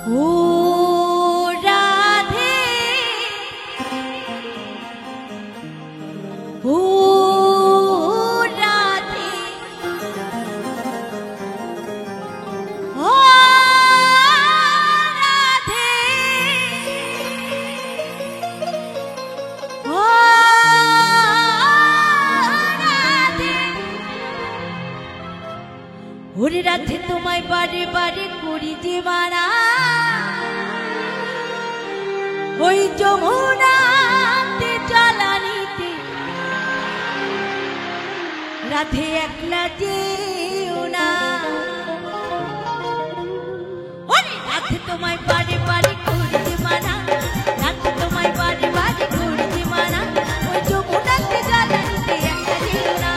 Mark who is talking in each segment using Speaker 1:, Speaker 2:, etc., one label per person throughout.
Speaker 1: ও রাধে ও রাধে ও রাধে ও রাধে ওরে রাধে তোমায় বারে বারে করি যে মারা ওই যমুনাতে জ্বালানিতে রাধে একলা যেও না ওরে রাধে তোমায় বারে বারে করি যে মারা রাধে তোমায় বারে বারে করি যে মারা ওই যমুনাতে জ্বালানিতে একলা যেও না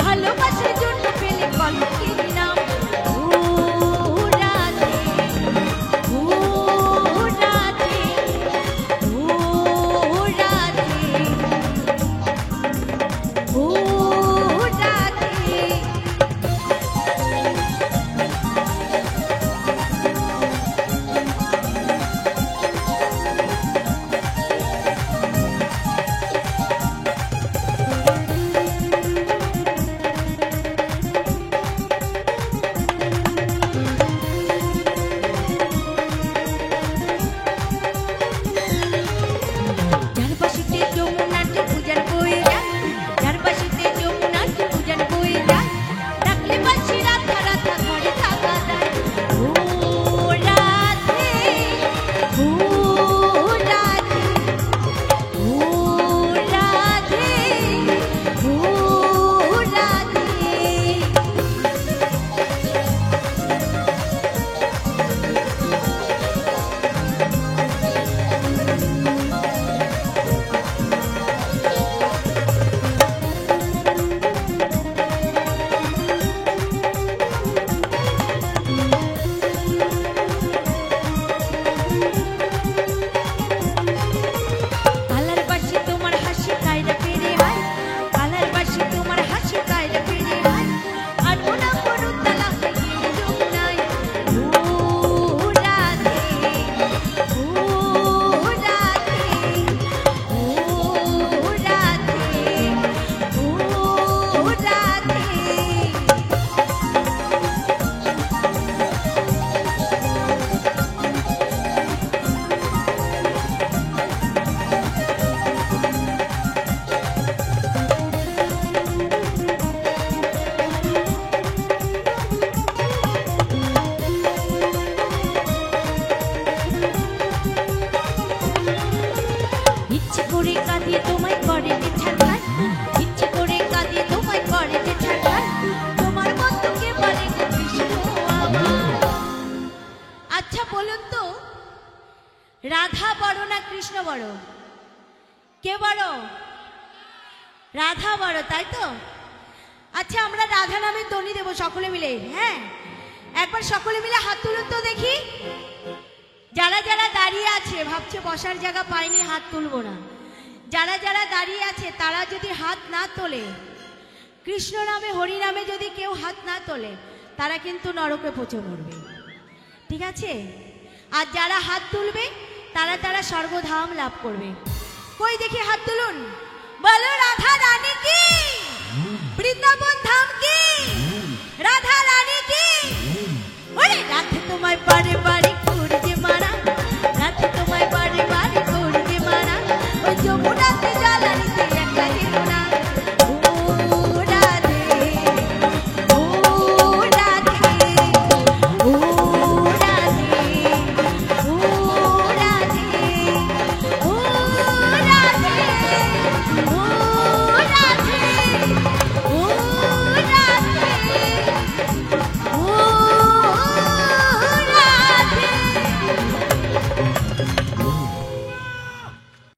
Speaker 1: ভালোবাসার জন্য পেলে কলঙ্কের নাম ও রাধে ও রাধে ও রাধে ও রাধে রাধা বড় না কৃষ্ণ বড়? কে বড়? রাধা বড়, তাই তো? আচ্ছা, আমরা রাধা নামে ধ্বনি দেব সকলে মিলে। হ্যাঁ, একবার সকলে মিলে হাত তুলুন তো দেখি। যারা যারা দাঁড়িয়ে আছে, ভাবছে বসার জায়গা পায়নি, হাত তুলবো না। যারা যারা দাঁড়িয়ে আছে তারা যদি হাত না তোলে, কৃষ্ণ নামে হরি নামে যদি কেউ হাত না তোলে, তারা কিন্তু নরকে পচে মরবে, ঠিক আছে? আর যারা হাত তুলবে তারা তারা স্বর্গধাম লাভ করবে। কই দেখি হাত তুলুন, বলো রাধা রানী কি, বৃন্দাবন ধাম কি।